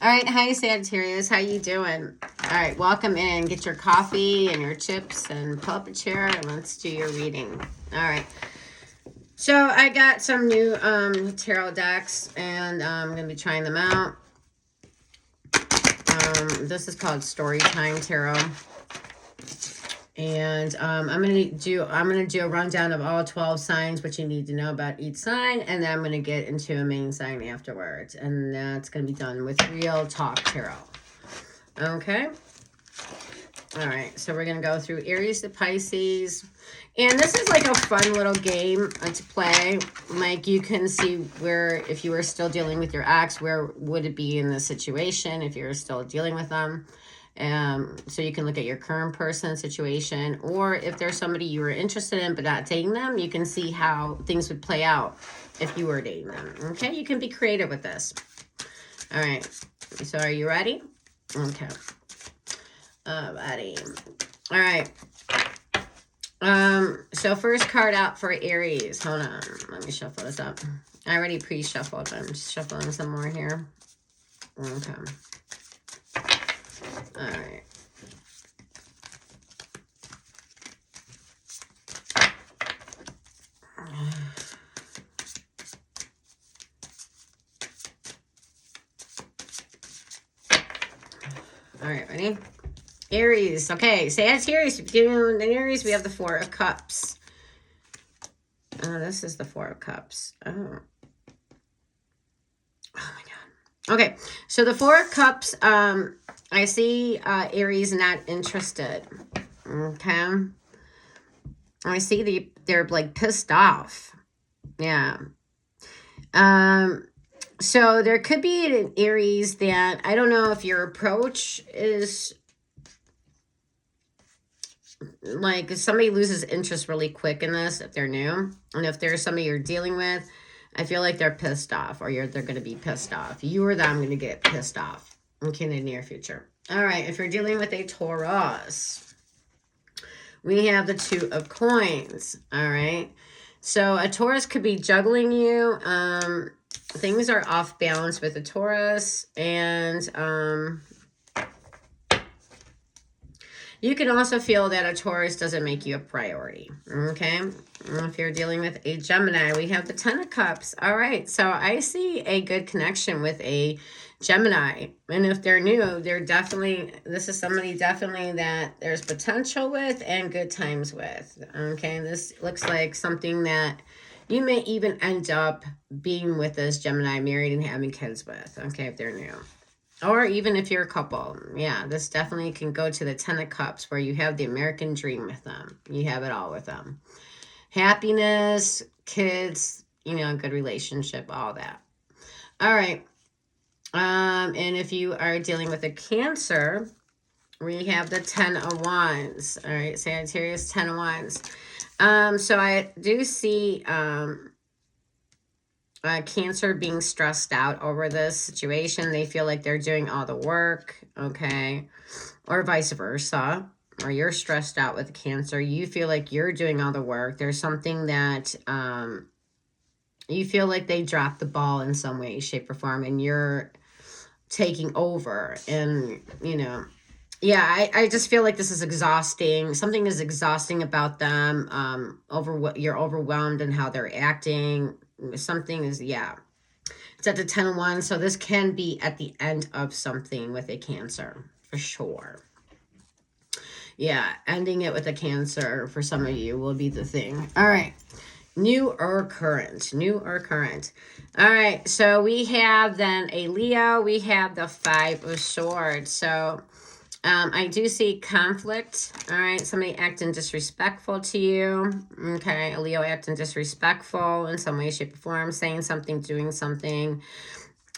All right, hi Sagittarius, how you doing? All right, welcome in. Get your coffee and your chips and pull up a chair and let's do your reading. All right. So I got some new tarot decks and I'm going to be trying them out. This is called Storytime Tarot. And I'm gonna do a rundown of all 12 signs, what you need to know about each sign, and then I'm gonna get into a main sign afterwards, and that's gonna be done with Real Talk Tarot. Okay. All right. So we're gonna go through Aries to Pisces, and this is like a fun little game to play. Like you can see where, if you were still dealing with your ex, where would it be in the situation if you're still dealing with them. So you can look at your current person situation, or if there's somebody you were interested in but not dating them, you can see how things would play out if you were dating them. Okay, you can be creative with this. All right, so are you ready? Okay. Ready. All right. So first card out for Aries. Hold on, let me shuffle this up. I already pre-shuffled, but I'm just shuffling some more here. Okay. All right. All right, ready? Aries. Okay, Sagittarius. Beginning with Aries, we have the Four of Cups. Oh, this is the Four of Cups. Oh. Oh my God. Okay, so the Four of Cups, I see Aries not interested. Okay. I see they're like pissed off. Yeah. So there could be an Aries that, I don't know if your approach is like, if somebody loses interest really quick in this, if they're new, and if there's somebody you're dealing with, I feel like they're pissed off, or they're going to be pissed off. You or them going to get pissed off, okay, in the near future. All right, if you're dealing with a Taurus, we have the Two of Coins. All right, so a Taurus could be juggling you. Things are off balance with a Taurus, and you can also feel that a Taurus doesn't make you a priority, okay? If you're dealing with a Gemini, we have the Ten of Cups. All right, so I see a good connection with a Gemini. And if they're new, this is somebody definitely that there's potential with and good times with, okay? This looks like something that you may even end up being with this Gemini, married and having kids with, okay, if they're new. Or even if you're a couple. Yeah, this definitely can go to the Ten of Cups, where you have the American dream with them. You have it all with them. Happiness, kids, good relationship, all that. All right. And if you are dealing with a Cancer, we have the Ten of Wands. All right, Sagittarius, Ten of Wands. So I do see Cancer being stressed out over this situation. They feel like they're doing all the work, okay? Or vice versa. Or you're stressed out with Cancer. You feel like you're doing all the work. There's something that you feel like they dropped the ball in some way, shape, or form, and you're taking over. And, yeah, I just feel like this is exhausting. Something is exhausting about them. You're overwhelmed in how they're acting. Something is, yeah. It's at the 10 of Wands, so this can be at the end of something with a Cancer, for sure. Yeah, ending it with a Cancer for some of you will be the thing. All right. New or current. All right, so we have then a Leo. We have the Five of Swords. So I do see conflict. All right, somebody acting disrespectful to you. Okay, a Leo acting disrespectful in some way, shape, or form, saying something, doing something.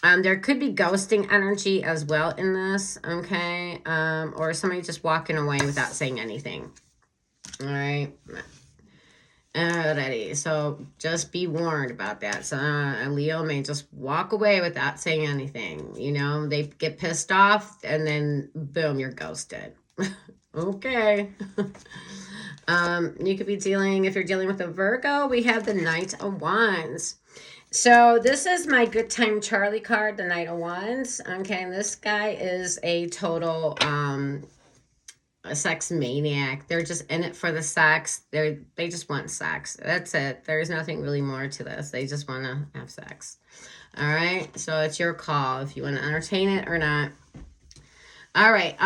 There could be ghosting energy as well in this, okay? Or somebody just walking away without saying anything. All right. Alrighty, so just be warned about that. So a Leo may just walk away without saying anything. They get pissed off and then boom, you're ghosted. Okay. You could be if you're dealing with a Virgo, we have the Knight of Wands. So this is my Good Time Charlie card, the Knight of Wands. Okay, and this guy is a total a sex maniac. They're just in it for the sex. They just want sex. That's it. There's nothing really more to this. They just want to have sex. All right, so it's your call if you want to entertain it or not. All right,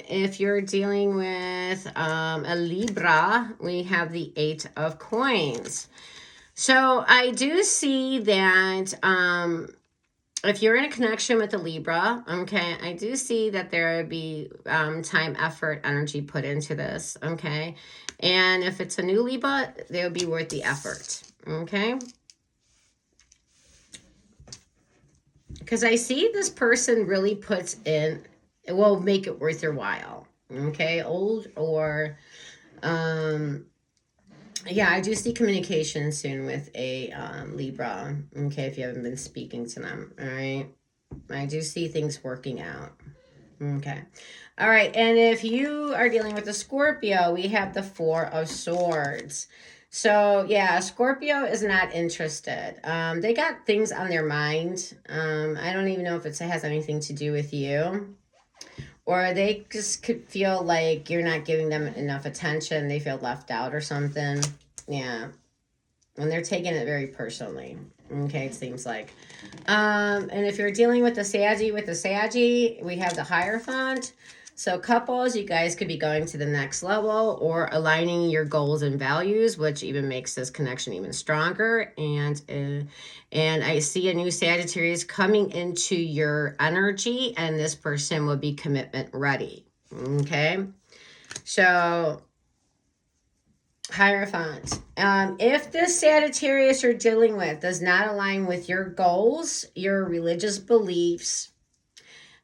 if you're dealing with a Libra, we have the Eight of Coins. So I do see that if you're in a connection with a Libra, okay, I do see that there would be time, effort, energy put into this, okay? And if it's a new Libra, they would be worth the effort, okay? Because I see this person really puts in, it will make it worth your while, okay? Old or, yeah, I do see communication soon with a Libra, okay, if you haven't been speaking to them, all right? I do see things working out. Okay. All right. And if you are dealing with a Scorpio, we have the Four of Swords. So, yeah, Scorpio is not interested. They got things on their mind. I don't even know if it has anything to do with you. Or they just could feel like you're not giving them enough attention. They feel left out or something. Yeah. And they're taking it very personally. Okay, it seems like. And if you're dealing with the Saggy, we have the Hierophant. So couples, you guys could be going to the next level or aligning your goals and values, which even makes this connection even stronger. And I see a new Sagittarius coming into your energy, and this person will be commitment ready. Okay, so Hierophant. If this Sagittarius you're dealing with does not align with your goals, your religious beliefs,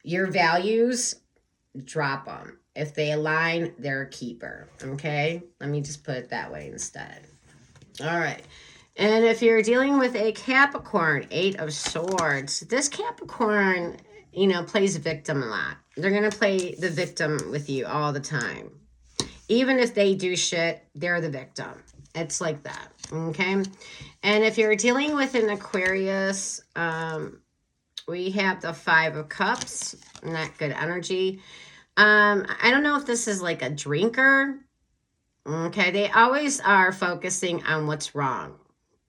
your values, drop them. If they align, they're a keeper. Okay? Let me just put it that way instead. All right. And if you're dealing with a Capricorn, Eight of Swords, this Capricorn, plays victim a lot. They're going to play the victim with you all the time. Even if they do shit, they're the victim. It's like that, okay? And if you're dealing with an Aquarius, we have the Five of Cups, not good energy. I don't know if this is like a drinker, okay? They always are focusing on what's wrong,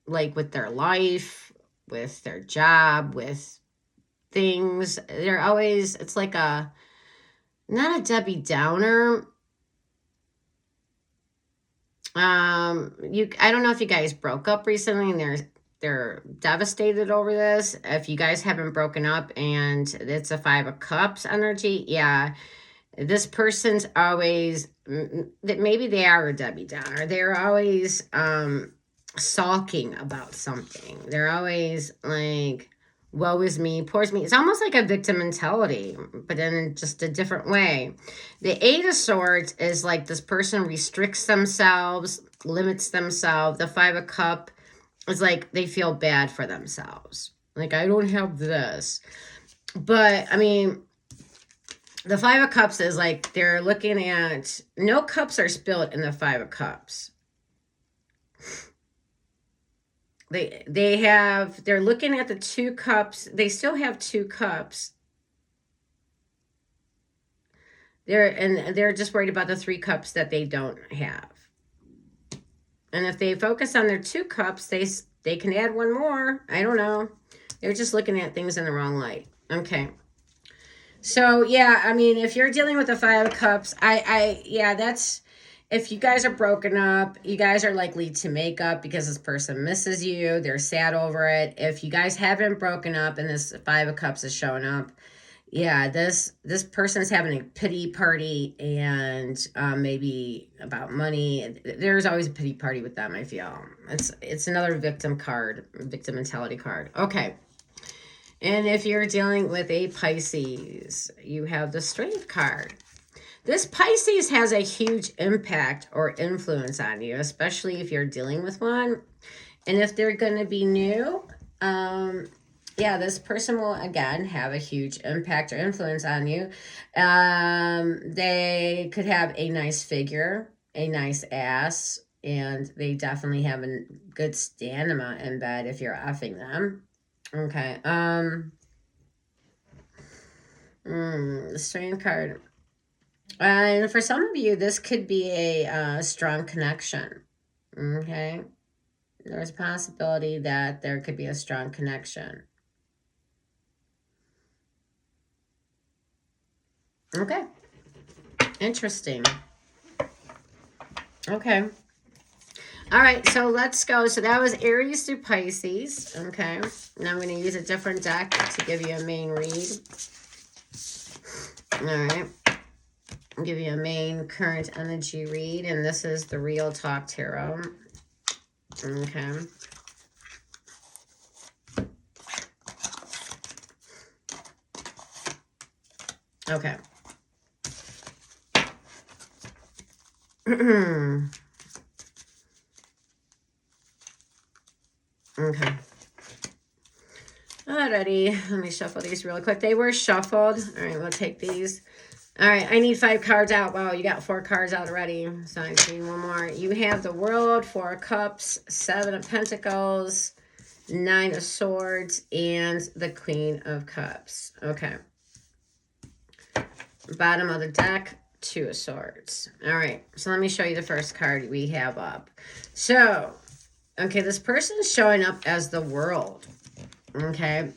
like with their life, with their job, with things. They're always, it's like not a Debbie Downer. I don't know if you guys broke up recently and they're devastated over this. If you guys haven't broken up and it's a Five of Cups energy, yeah, this person's always, maybe they are a Debbie Downer. They're always sulking about something. They're always like, woe is me, poor is me. It's almost like a victim mentality, but in just a different way. The Eight of Swords is like this person restricts themselves, limits themselves. The Five of Cup is like they feel bad for themselves. Like, I don't have this. But, I mean, the Five of Cups is like they're looking at, no cups are spilled in the Five of Cups. They're looking at the two cups. They still have two cups. They're just worried about the three cups that they don't have. And if they focus on their two cups, they can add one more. I don't know. They're just looking at things in the wrong light. Okay. So, yeah, I mean, if you're dealing with the Five of Cups, yeah, that's, if you guys are broken up, you guys are likely to make up because this person misses you. They're sad over it. If you guys haven't broken up and this Five of Cups is showing up, yeah, this person's having a pity party and maybe about money. There's always a pity party with them, I feel. It's another victim card, victim mentality card. Okay. And if you're dealing with a Pisces, you have the Strength card. This Pisces has a huge impact or influence on you, especially if you're dealing with one. And if they're going to be new, yeah, this person will, again, have a huge impact or influence on you. They could have a nice figure, a nice ass, and they definitely have a good stamina in bed if you're effing them. Okay. The Strength card. And for some of you, this could be a strong connection. Okay. There's a possibility that there could be a strong connection. Okay. Interesting. Okay. All right, so let's go. So that was Aries through Pisces. Okay. Now I'm going to use a different deck to give you a main read. All right. I'll give you a main current energy read, and this is the Real Talk Tarot. Okay. Okay. Okay. Alrighty, let me shuffle these really quick. They were shuffled. All right, we'll take these. All right, I need 5 cards out. Wow, you got 4 cards out already. So I need one more. You have the World, 4 of Cups, 7 of Pentacles, 9 of Swords, and the Queen of Cups. Okay. Bottom of the deck, 2 of Swords. All right, so let me show you the first card we have up. So, okay, this person is showing up as the World. Okay.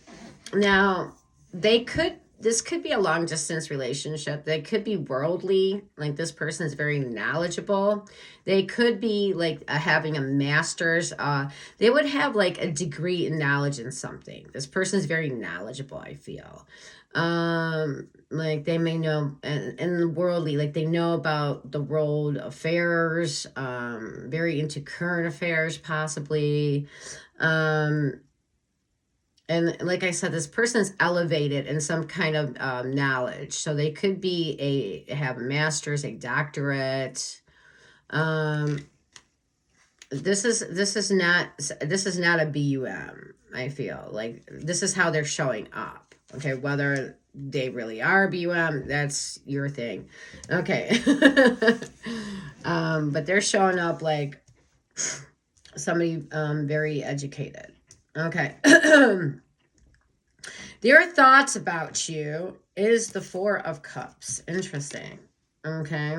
Now, this could be a long distance relationship. They could be worldly, like this person is very knowledgeable. They could be like having a master's. They would have like a degree in knowledge in something. This person is very knowledgeable, I feel. Like they may know, and worldly, like they know about the world affairs, very into current affairs, possibly. And like I said, this person's elevated in some kind of knowledge. So they could be have a master's, a doctorate. This is not a BUM, I feel. Like this is how they're showing up. Okay, whether they really are BUM, that's your thing. Okay. But they're showing up like somebody very educated. Okay. Their thoughts about you is the 4 of Cups. Interesting. Okay.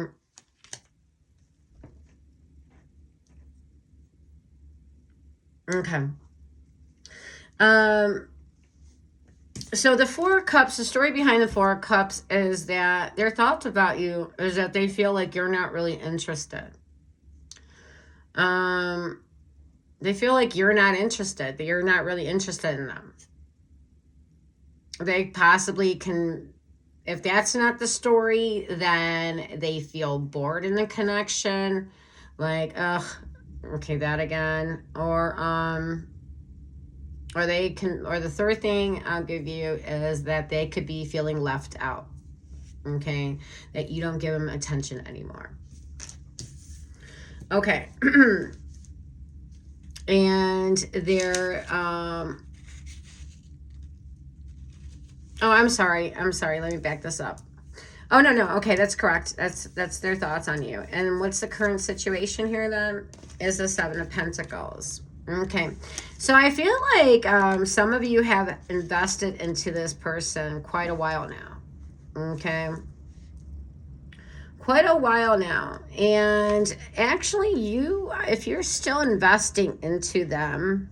Okay. So the 4 of Cups, the story behind the 4 of Cups is that their thoughts about you is that they feel like you're not really interested. They feel like you're not interested, that you're not really interested in them. They possibly can, if that's not the story, then they feel bored in the connection. Like, ugh, okay, that again. Or they can, or the third thing I'll give you is that they could be feeling left out. Okay, that you don't give them attention anymore. Okay. And they're oh, I'm sorry, let me back this up. Oh, no, okay, that's correct. That's their thoughts on you. And what's the current situation here then? Is the 7 of Pentacles. Okay, so I feel like some of you have invested into this person quite a while now. Okay, quite a while now. And actually if you're still investing into them,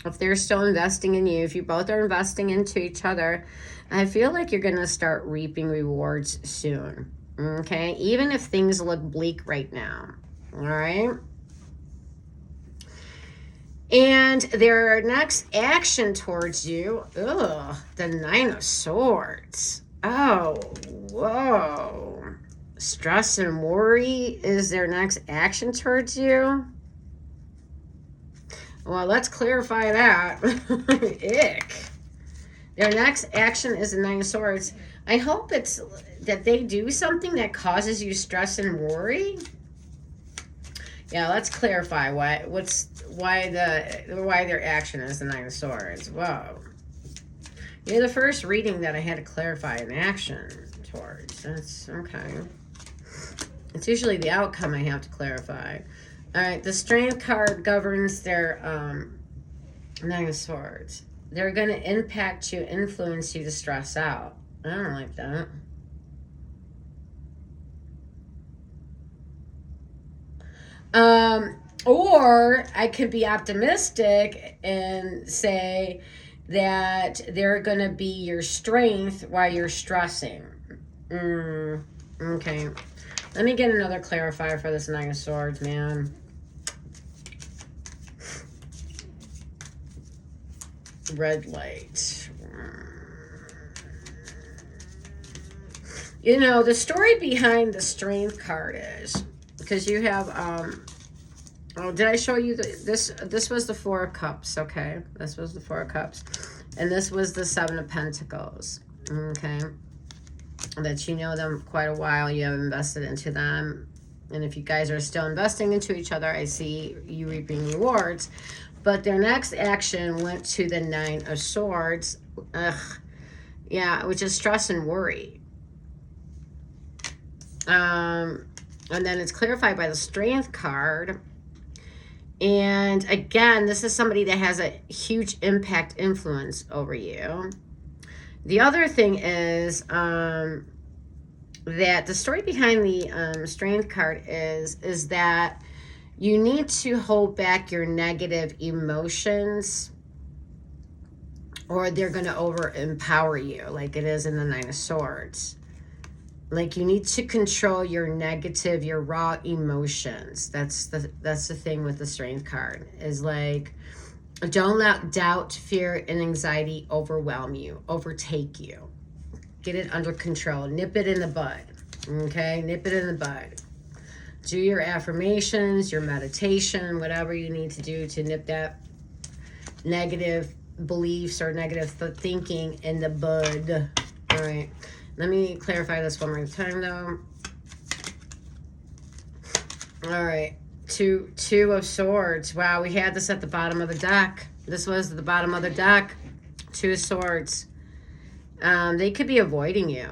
if they're still investing in you, if you both are investing into each other, I feel like you're going to start reaping rewards soon. Okay, even if things look bleak right now. All right. And their next action towards you, the 9 of Swords. Oh, whoa. Stress and worry is their next action towards you. Well, let's clarify that. Ick. Their next action is the 9 of Swords. I hope it's that they do something that causes you stress and worry. Yeah, let's clarify why their action is the 9 of Swords. Whoa. You're the first reading that I had to clarify an action towards. That's okay. It's usually the outcome I have to clarify. All right, the Strength card governs their Nine of Swords. They're going to impact you, influence you to stress out. I don't like that. Or I could be optimistic and say that they're going to be your strength while you're stressing. Okay. Let me get another clarifier for this Nine of Swords, man. Red light. You know, the story behind the Strength card is, because you have, oh, did I show you this was the Four of Cups, okay? This was the Four of Cups. And this was the Seven of Pentacles, okay? That you know them quite a while. You have invested into them. And if you guys are still investing into each other, I see you reaping rewards. But their next action went to the Nine of Swords. Ugh. Yeah, which is stress and worry. And then it's clarified by the Strength card. And again, this is somebody that has a huge impact, influence over you. The other thing is that the story behind the Strength card is that you need to hold back your negative emotions, or they're going to over-empower you, like it is in the Nine of Swords. Like, you need to control your negative, your raw emotions. That's the thing with the Strength card, is like, don't let doubt, fear, and anxiety overwhelm you, overtake you. Get it under control. Nip it in the bud. Okay? Nip it in the bud. Do your affirmations, your meditation, whatever you need to do to nip that negative beliefs or negative thinking in the bud. All right. Let me clarify this one more time, though. All right. Two of Swords. Wow, we had this at the bottom of the deck. This was the bottom of the deck. Two of Swords. They could be avoiding you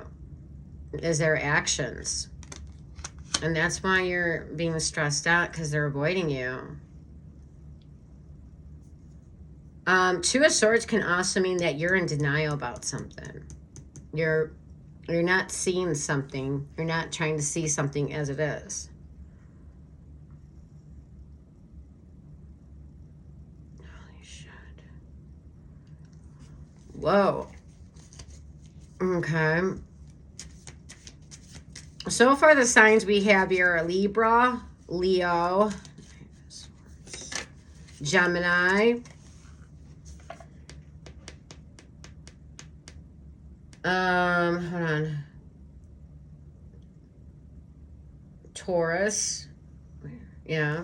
as their actions. And that's why you're being stressed out, because they're avoiding you. Two of Swords can also mean that you're in denial about something. You're not seeing something. You're not trying to see something as it is. Holy shit. Whoa. Okay. So far, the signs we have here are Libra, Leo, Gemini, hold on, Taurus, yeah,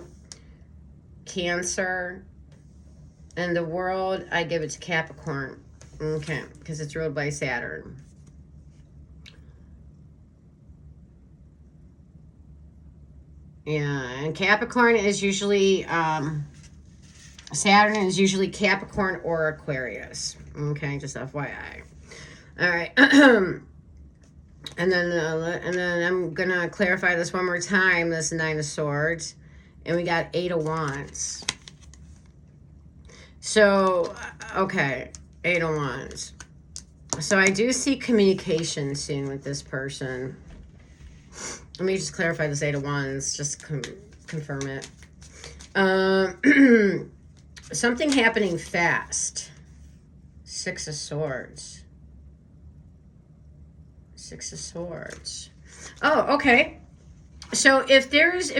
Cancer, and the world, I give it to Capricorn, okay, because it's ruled by Saturn. Yeah, and Capricorn is usually, Saturn is usually Capricorn or Aquarius. Okay, just FYI. All right. And then I'm going to clarify this one more time, this Nine of Swords. And we got Eight of Wands. So, okay, Eight of Wands. So I do see communication soon with this person. Let me just clarify this Eight of Wands, just confirm it. Something happening fast. Six of Swords. Six of Swords. Oh, okay. So if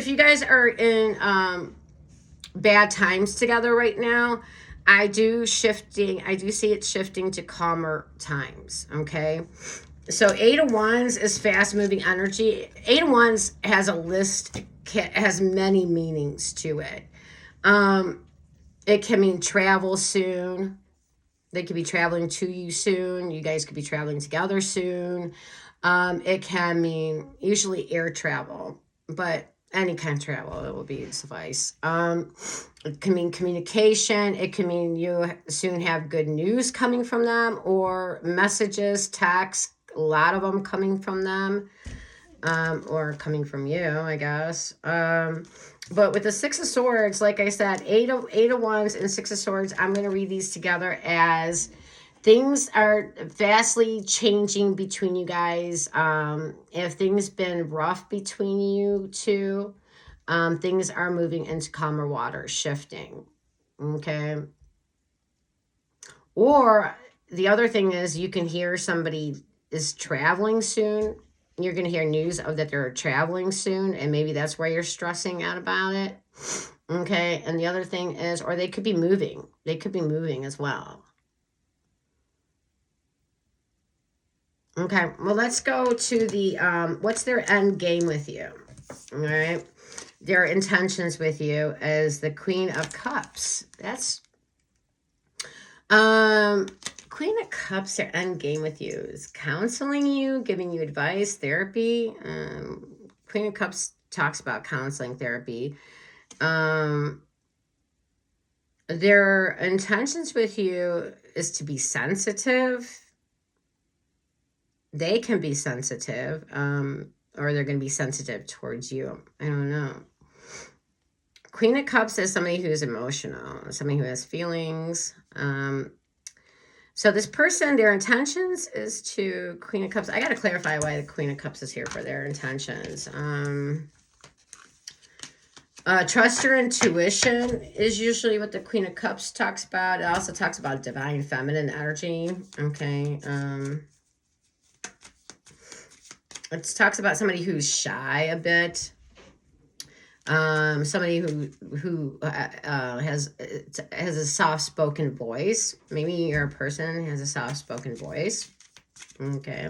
you guys are in bad times together right now, I do see it shifting to calmer times, okay? So Eight of Wands is fast-moving energy. Eight of Wands has a list, has many meanings to it. It can mean travel soon. They could be traveling to you soon. You guys could be traveling together soon. It can mean usually air travel, but any kind of travel, it will be suffice. It can mean communication. It can mean you soon have good news coming from them, or messages, texts, a lot of them coming from them, or coming from you, I guess. But with the Six of Swords, like I said, eight of Wands and Six of Swords, I'm going to read these together as things are vastly changing between you guys. If things been rough between you two, things are moving into calmer water, shifting. Okay. Or the other thing is you can hear somebody is traveling soon. You're going to hear news of that they're traveling soon, and maybe that's why you're stressing out about it. Okay. And the other thing is, or they could be moving. They could be moving as well. Okay. Well, let's go to the, what's their end game with you? All right. Their intentions with you as the Queen of Cups. That's, Queen of Cups, their end game with you is counseling you, giving you advice, therapy. Queen of Cups talks about counseling, therapy. Their intentions with you is to be sensitive. They can be sensitive, or they're going to be sensitive towards you. I don't know. Queen of Cups is somebody who's emotional, somebody who has feelings. So this person, their intentions is to Queen of Cups. I got to clarify why the Queen of Cups is here for their intentions. Trust your intuition is usually what the Queen of Cups talks about. It also talks about divine feminine energy. Okay. It talks about somebody who's shy a bit. Somebody who has a soft-spoken voice. Maybe you're a person who has a soft-spoken voice. Okay.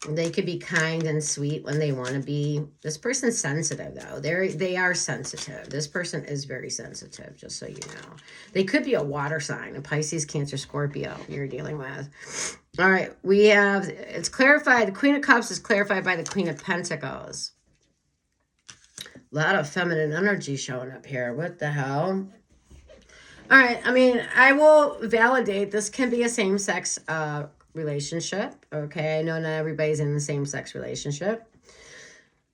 They could be kind and sweet when they want to be. This person's sensitive, though. They are sensitive. This person is very sensitive, just so you know. They could be a water sign, a Pisces, Cancer, Scorpio you're dealing with. All right, we have, it's clarified. The Queen of Cups is clarified by the Queen of Pentacles. A lot of feminine energy showing up here. What the hell? All right, I mean, I will validate this can be a same-sex relationship. Okay, I know not everybody's in the same-sex relationship.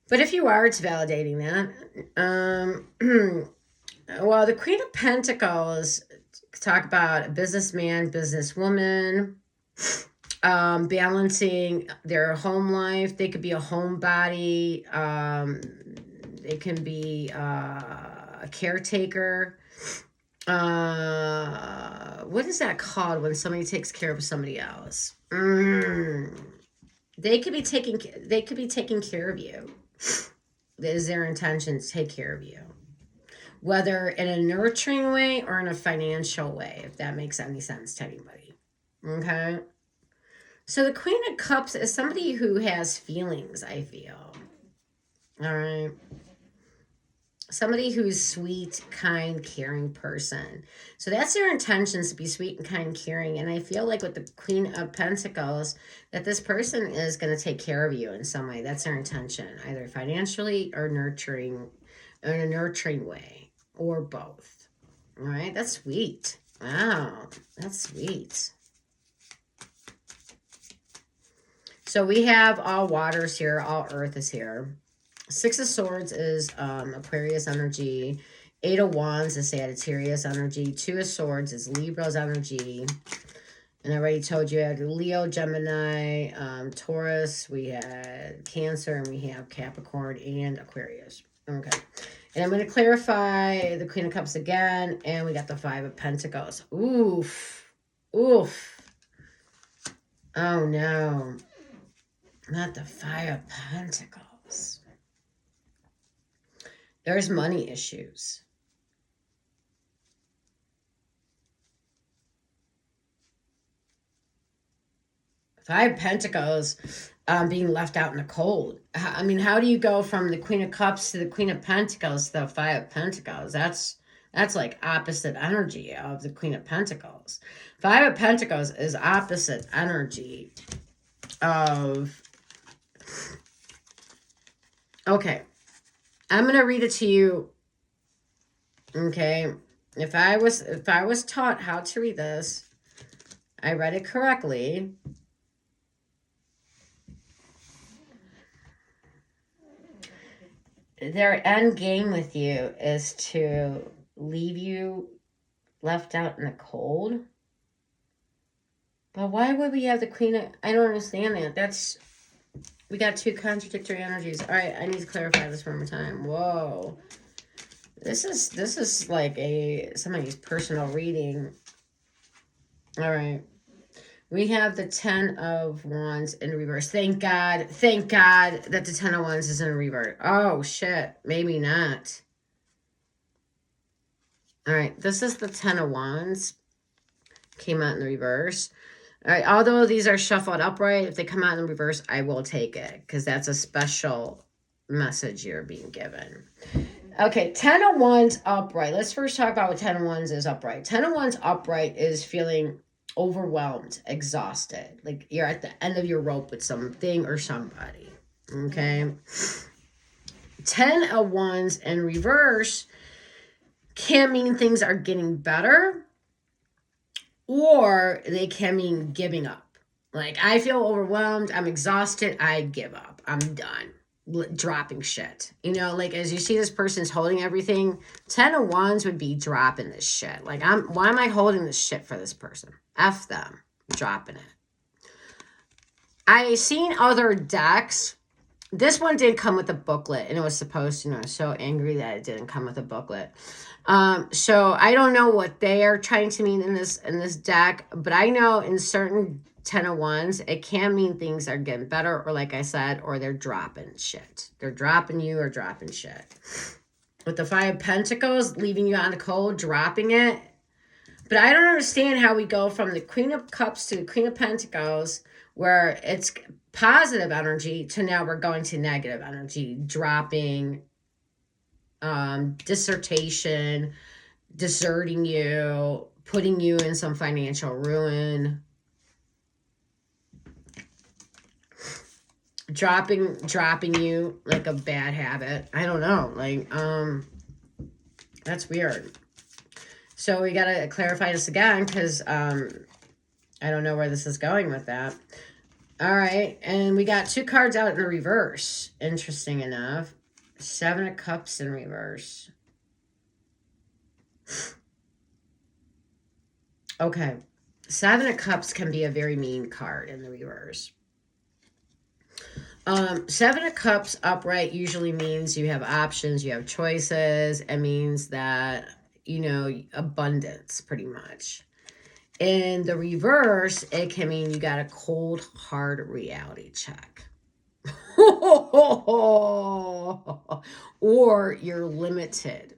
But if you are, it's validating that. Well, the Queen of Pentacles talk about a businessman, businesswoman, balancing their home life. They could be a homebody. They can be a caretaker. What is that called when somebody takes care of somebody else? They could be taking care of you. That is their intention, to take care of you. Whether in a nurturing way or in a financial way, if that makes any sense to anybody. Okay? So the Queen of Cups is somebody who has feelings, I feel. All right? Somebody who's sweet, kind, caring person. So that's their intentions, to be sweet and kind, caring. And I feel like with the Queen of Pentacles, that this person is going to take care of you in some way. That's their intention, either financially or nurturing, in a nurturing way, or both. All right, that's sweet. Wow, that's sweet. So we have all waters here, all earth is here. Six of Swords is Aquarius energy. Eight of Wands is Sagittarius energy. Two of Swords is Libra's energy. And I already told you I had Leo, Gemini, Taurus. We had Cancer, and we have Capricorn and Aquarius. Okay. And I'm going to clarify the Queen of Cups again. And we got the Five of Pentacles. Oof. Oof. Oh, no. Not the Five of Pentacles. There's money issues. Five of Pentacles being left out in the cold. I mean, how do you go from the Queen of Cups to the Queen of Pentacles to the Five of Pentacles? That's like opposite energy of the Queen of Pentacles. Five of Pentacles is opposite energy of... Okay. I'm going to read it to you. Okay. If I was taught how to read this, I read it correctly. their end game with you is to leave you left out in the cold. But why would we have the Queen of... I don't understand that. We got two contradictory energies. All right, I need to clarify this one more time. Whoa. This is like somebody's personal reading. All right. We have the 10 of Wands in reverse. Thank God. Thank God that the 10 of Wands is in reverse. Oh, shit. Maybe not. All right. This is the 10 of Wands. Came out in the reverse. All right. Although these are shuffled upright, if they come out in reverse, I will take it. Because that's a special message you're being given. Okay. 10 of Wands upright. Let's first talk about what 10 of Wands is upright. 10 of Wands upright is feeling overwhelmed, exhausted, like you're at the end of your rope with something or somebody. Okay. 10 of Wands in reverse can mean things are getting better, or they can mean giving up. Like, I feel overwhelmed, I'm exhausted, I give up, I'm done. Dropping shit. You know, like, as you see this person's holding everything, 10 of Wands would be dropping this shit. Like, why am I holding this shit for this person? F them. Dropping it. I seen other decks. This one did come with a booklet, and it was supposed to, I was so angry that it didn't come with a booklet. So I don't know what they are trying to mean in this deck, but I know in certain 10 of Wands, it can mean things are getting better, or like I said, or they're dropping shit. They're dropping you or dropping shit. With the 5 of Pentacles, leaving you on the cold, dropping it. But I don't understand how we go from the Queen of Cups to the Queen of Pentacles, where it's positive energy, to now we're going to negative energy, dropping, dissertation, deserting you, putting you in some financial ruin, dropping you like a bad habit. I don't know. Like, that's weird. So we got to clarify this again, because I don't know where this is going with that. All right. And we got 2 cards out in the reverse. Interesting enough. 7 of Cups in reverse. Okay. 7 of Cups can be a very mean card in the reverse. 7 of Cups upright usually means you have options, you have choices. It means that, you know, abundance, pretty much. In the reverse, it can mean you got a cold, hard reality check. Or you're limited,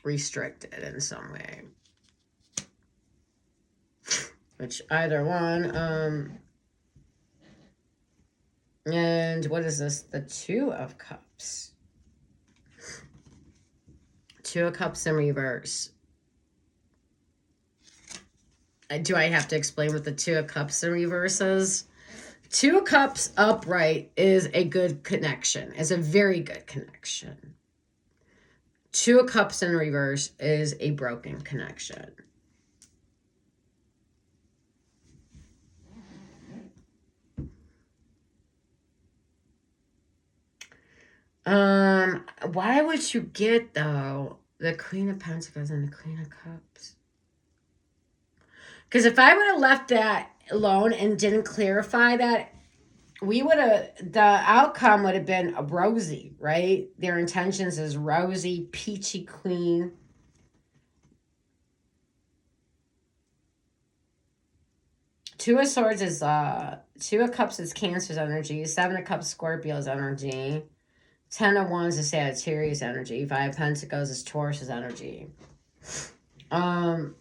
restricted in some way. Which, either one. And what is this? The 2 of Cups. 2 of Cups in reverse. Do I have to explain what the 2 of Cups in reverse is? 2 of Cups upright is a good connection. It's a very good connection. 2 of Cups in reverse is a broken connection. Why would you get, though, the Queen of Pentacles and the Queen of Cups? Because if I would have left that alone and didn't clarify that, the outcome would have been a rosy, right? Their intentions is rosy, peachy, clean. Two of Swords is, 2 of Cups is Cancer's energy. 7 of Cups, Scorpio's energy. 10 of Wands is Sagittarius energy. 5 of Pentacles is Taurus's energy. All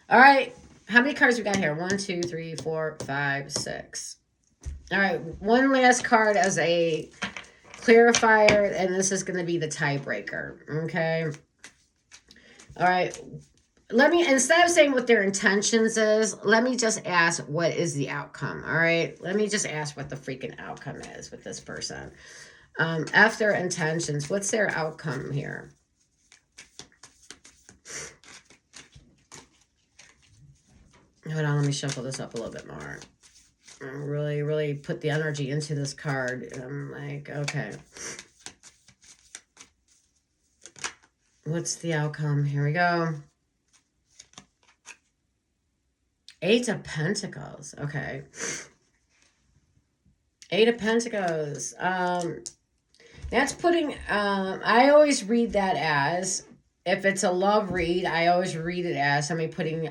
right. How many cards we got here? 1, 2, 3, 4, 5, 6. All right. One last card as a clarifier, and this is going to be the tiebreaker. Okay. All right. Let me, instead of saying what their intentions is, let me just ask what is the outcome. All right. Let me just ask what the freaking outcome is with this person. After intentions, what's their outcome here? Hold on, let me shuffle this up a little bit more. really, really put the energy into this card. And I'm like, okay. What's the outcome? Here we go. 8 of Pentacles. Okay. 8 of Pentacles. That's putting, I always read that as, if it's a love read, I always read it as somebody putting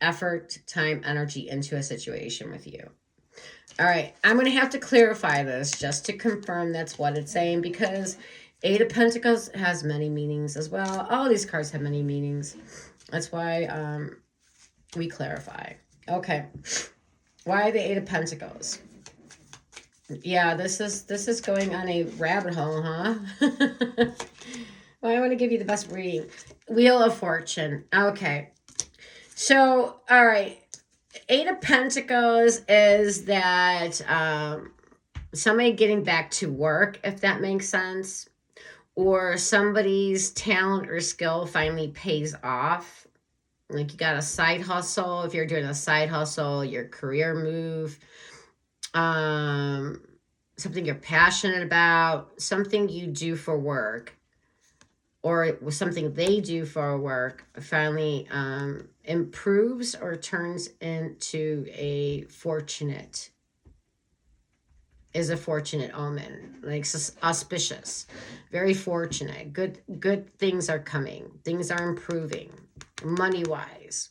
effort, time, energy into a situation with you. All right, I'm going to have to clarify this just to confirm that's what it's saying, because 8 of Pentacles has many meanings as well. All these cards have many meanings. That's why we clarify. Okay, why the 8 of Pentacles? Yeah, this is going on a rabbit hole, huh? Well, I want to give you the best reading. Wheel of Fortune. Okay. So, all right. 8 of Pentacles is that somebody getting back to work, if that makes sense. Or somebody's talent or skill finally pays off. Like you got a side hustle. If you're doing a side hustle, your career move. Something you're passionate about, something you do for work, or something they do for work finally improves or turns into a fortunate omen, like auspicious, very fortunate, good things are coming, things are improving money wise.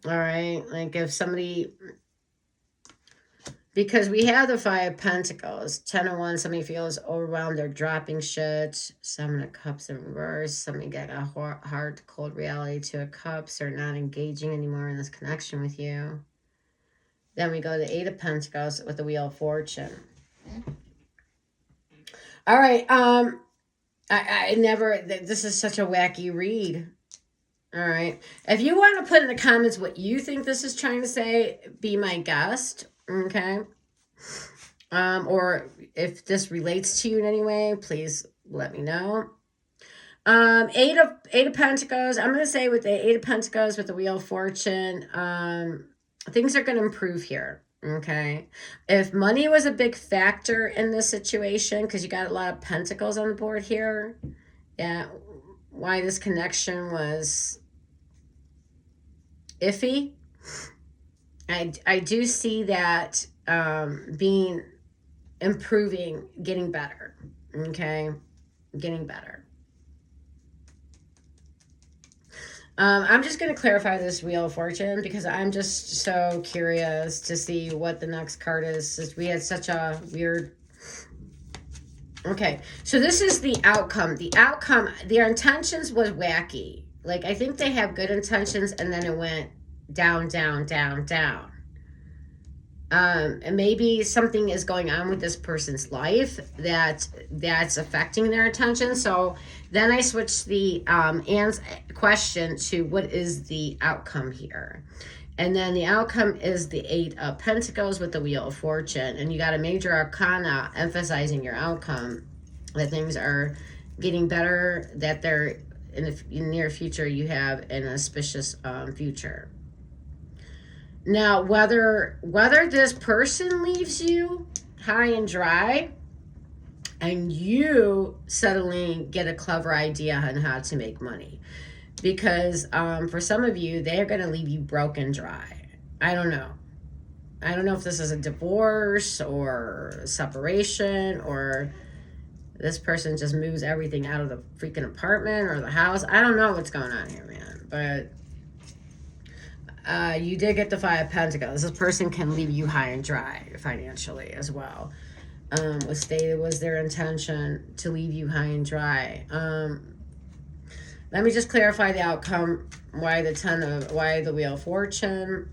All right, like if somebody, because we have the 5 of Pentacles, 10 of Wands, somebody feels overwhelmed, they're dropping shit. 7 of Cups in reverse, somebody got a hard, cold reality. 2 of Cups, they're not engaging anymore in this connection with you. Then we go to 8 of Pentacles with the Wheel of Fortune. All right, I never, this is such a wacky read. All right, if you want to put in the comments what you think this is trying to say, be my guest. Okay. Or if this relates to you in any way, please let me know. 8 of Pentacles. I'm going to say with the 8 of Pentacles with the Wheel of Fortune, things are going to improve here. Okay. If money was a big factor in this situation, because you got a lot of Pentacles on the board here. Yeah. Why this connection was iffy. I do see that improving, getting better. Okay, getting better. I'm just going to clarify this Wheel of Fortune because I'm just so curious to see what the next card is. We had such a weird... Okay, so this is the outcome. The outcome, their intentions was wacky. Like, I think they have good intentions, and then it went down, down, down, down. And maybe something is going on with this person's life that's affecting their attention. So then I switched the question to what is the outcome here. And then the outcome is the 8 of Pentacles with the Wheel of Fortune. And you got a major arcana emphasizing your outcome, that things are getting better, that they're in the near future, you have an auspicious future. Now, whether this person leaves you high and dry and you suddenly get a clever idea on how to make money. Because for some of you, they're going to leave you broken dry. I don't know. I don't know if this is a divorce or separation, or this person just moves everything out of the freaking apartment or the house. I don't know what's going on here, man. But you did get the 5 of Pentacles. This person can leave you high and dry financially as well. Was stated was their intention to leave you high and dry. Let me just clarify the outcome. Why the Wheel of Fortune?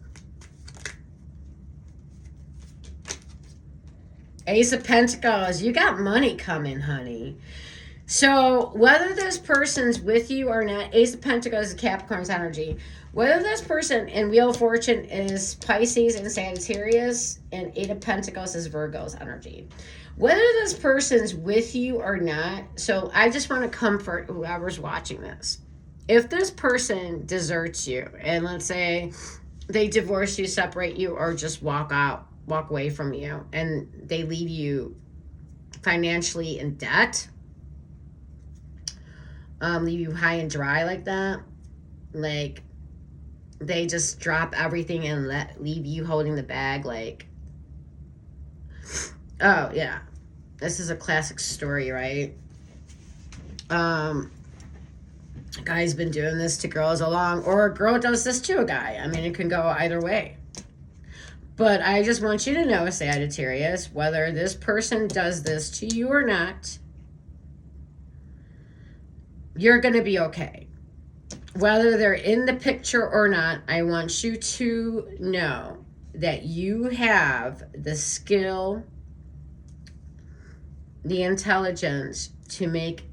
Ace of Pentacles. You got money coming, honey. So whether this person's with you or not, Ace of Pentacles is Capricorn's energy. Whether this person in Wheel of Fortune is Pisces and Sagittarius, and 8 of Pentacles is Virgo's energy. Whether this person's with you or not, so I just want to comfort whoever's watching this. If this person deserts you, and let's say they divorce you, separate you, or just walk away from you, and they leave you financially in debt, leave you high and dry like that. Like, they just drop everything and leave you holding the bag. Like, oh yeah, this is a classic story, right? A guy's been doing this to girls along, or a girl does this to a guy. I mean, it can go either way. But I just want you to know, Sagittarius, whether this person does this to you or not, you're going to be okay. Whether they're in the picture or not, I want you to know that you have the skill, the intelligence to make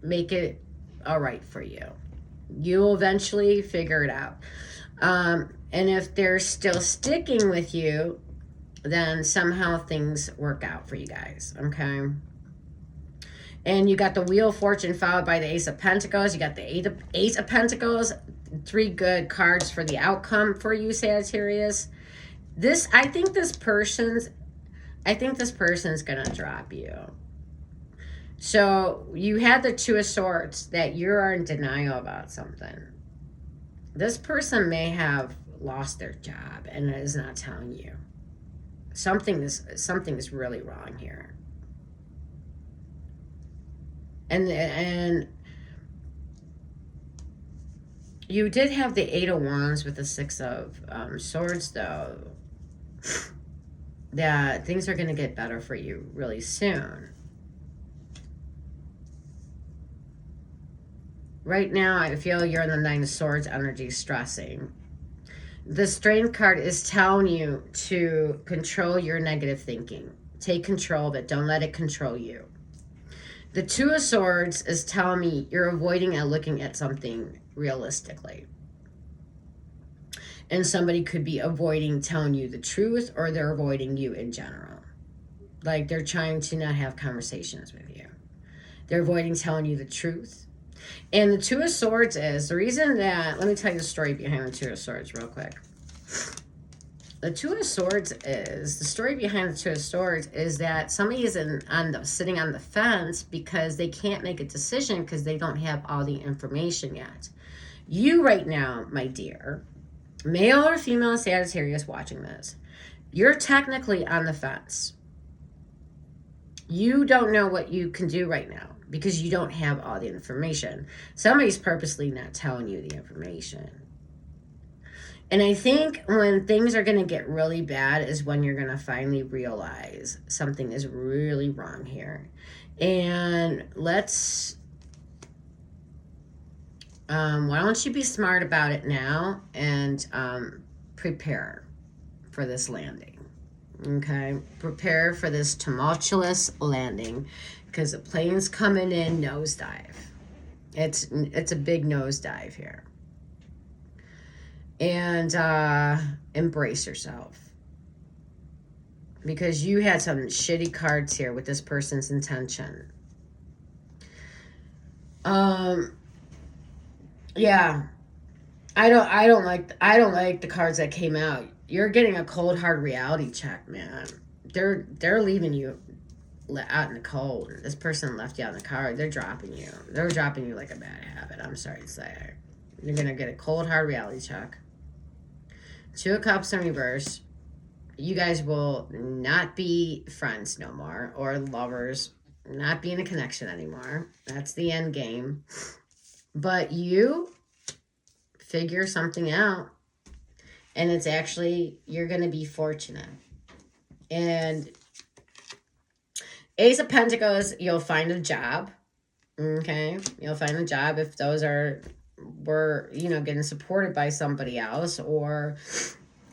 it all right for you. You'll eventually figure it out. And if they're still sticking with you, then somehow things work out for you guys, okay? And you got the Wheel of Fortune followed by the Ace of Pentacles. You got the Eight of Pentacles. 3 good cards for the outcome for you, Sagittarius. I think this person's going to drop you. So you had the Two of Swords, that you're in denial about something. This person may have lost their job and is not telling you. Something is really wrong here. And you did have the 8 of Wands with the 6 of Swords, though. That things are going to get better for you really soon. Right now, I feel you're in the 9 of Swords energy, stressing. The Strength card is telling you to control your negative thinking. Take control of it. Don't let it control you. The 2 of Swords is telling me you're avoiding and looking at something realistically. And somebody could be avoiding telling you the truth, or they're avoiding you in general. Like, they're trying to not have conversations with you. They're avoiding telling you the truth. And the 2 of Swords is the reason that, let me tell you the story behind the 2 of Swords real quick. The 2 of Swords is, the story behind the 2 of Swords is that somebody is sitting on the fence because they can't make a decision because they don't have all the information yet. You right now, my dear, male or female Sagittarius watching this, you're technically on the fence. You don't know what you can do right now because you don't have all the information. Somebody's purposely not telling you the information. And I think when things are going to get really bad is when you're going to finally realize something is really wrong here. And let's, why don't you be smart about it now and prepare for this landing. Okay? Prepare for this tumultuous landing because the plane's coming in nosedive. It's a big nosedive here. And embrace yourself, because you had some shitty cards here with this person's intention. Yeah, I don't like the cards that came out. You're getting a cold hard reality check, man. They're leaving you out in the cold. This person left you out in the car. They're dropping you. They're dropping you like a bad habit. I'm sorry to say. You're gonna get a cold hard reality check. 2 of Cups in reverse. You guys will not be friends no more, or lovers, not be in a connection anymore. That's the end game. But you figure something out, and it's actually, you're going to be fortunate. And Ace of Pentacles, you'll find a job. Okay? You'll find a job if those were, you know, getting supported by somebody else, or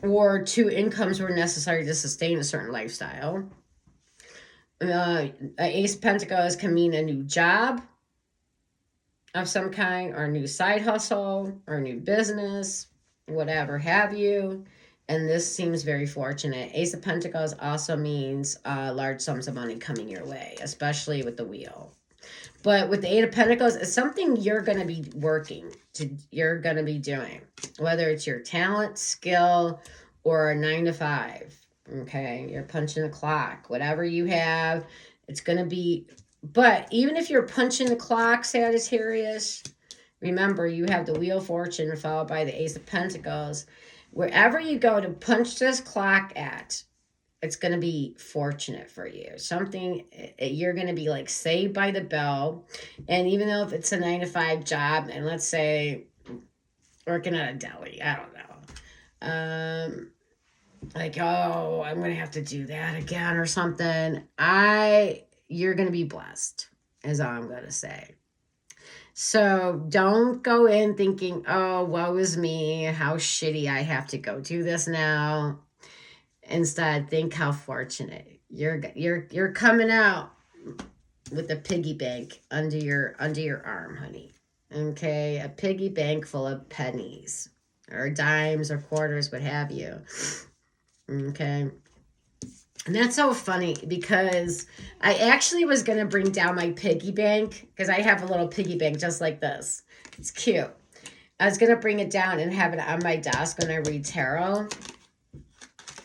2 incomes were necessary to sustain a certain lifestyle. Ace of Pentacles can mean a new job of some kind, or a new side hustle, or a new business, whatever have you. And this seems very fortunate. Ace of Pentacles also means large sums of money coming your way, especially with the Wheel. But with the 8 of Pentacles, it's something you're going to be working you're going to be doing, whether it's your talent, skill, or a 9 to 5. Okay, you're punching the clock, whatever you have, it's going to be. But even if you're punching the clock, Sagittarius, remember you have the Wheel of Fortune followed by the Ace of Pentacles. Wherever you go to punch this clock at, it's going to be fortunate for you. Something, you're going to be like saved by the bell. And even though if it's a 9 to 5 job, and let's say working at a deli, I don't know. Like, oh, I'm going to have to do that again or something. You're going to be blessed, is all I'm going to say. So don't go in thinking, oh, woe is me, how shitty I have to go do this now. Instead, think how fortunate you're coming out with a piggy bank under your arm, honey. Okay, a piggy bank full of pennies or dimes or quarters, what have you. Okay. And that's so funny because I actually was going to bring down my piggy bank because I have a little piggy bank just like this. It's cute. I was going to bring it down and have it on my desk when I read tarot.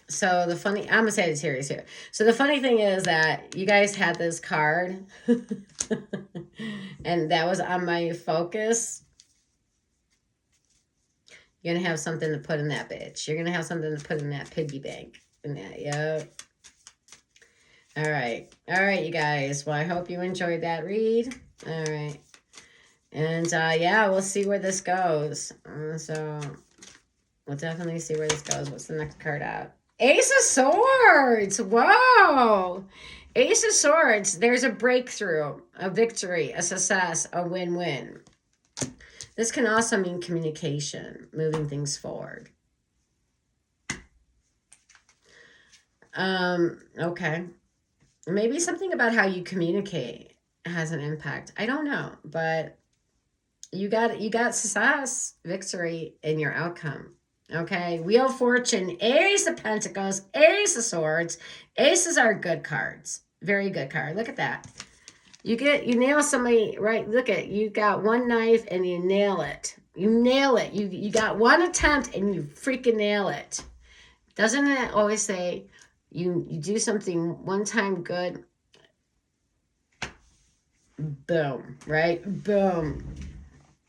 So the funny, I'm a Sagittarius here. So the funny thing is that you guys had this card and that was on my focus. You're going to have something to put in that bitch. You're going to have something to put in that piggy bank. In that, yep. All right, you guys. Well, I hope you enjoyed that read. All right. And yeah, we'll see where this goes. So we'll definitely see where this goes. What's the next card out? Ace of Swords. Whoa. Ace of Swords. There's a breakthrough, a victory, a success, a win-win. This can also mean communication, moving things forward. Okay. Maybe something about how you communicate has an impact. I don't know, but you got success, victory in your outcome. Okay, Wheel of Fortune, Ace of Pentacles, Ace of Swords. Aces are good cards. Very good card. Look at that. You nail somebody, right? Look at, you got one knife and you nail it. You nail it. You got one attempt and you freaking nail it. Doesn't it always say you do something one time good? Boom, right? Boom.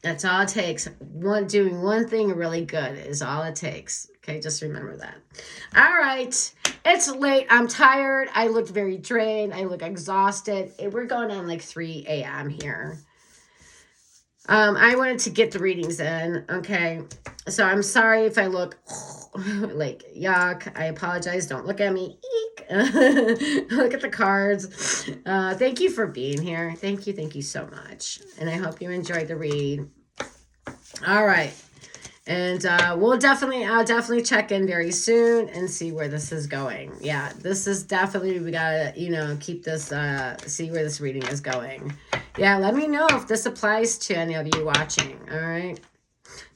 That's all it takes. Doing one thing really good is all it takes. Okay, just remember that. All right. It's late. I'm tired. I look very drained. I look exhausted. We're going on like 3 a.m. here. I wanted to get the readings in. Okay. So I'm sorry if I look like yuck. I apologize. Don't look at me. Eek. Look at the cards. Thank you for being here. Thank you so much. And I hope you enjoyed the read. All right. And I'll definitely check in very soon and see where this is going. Yeah, this is definitely, we gotta, keep this, see where this reading is going. Yeah, let me know if this applies to any of you watching. All right.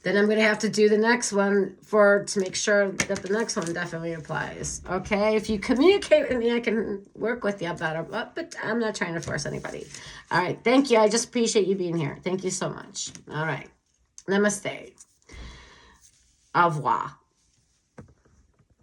Then I'm going to have to do the next one to make sure that the next one definitely applies. Okay. If you communicate with me, I can work with you better, but I'm not trying to force anybody. All right. Thank you. I just appreciate you being here. Thank you so much. All right. Namaste. Au revoir.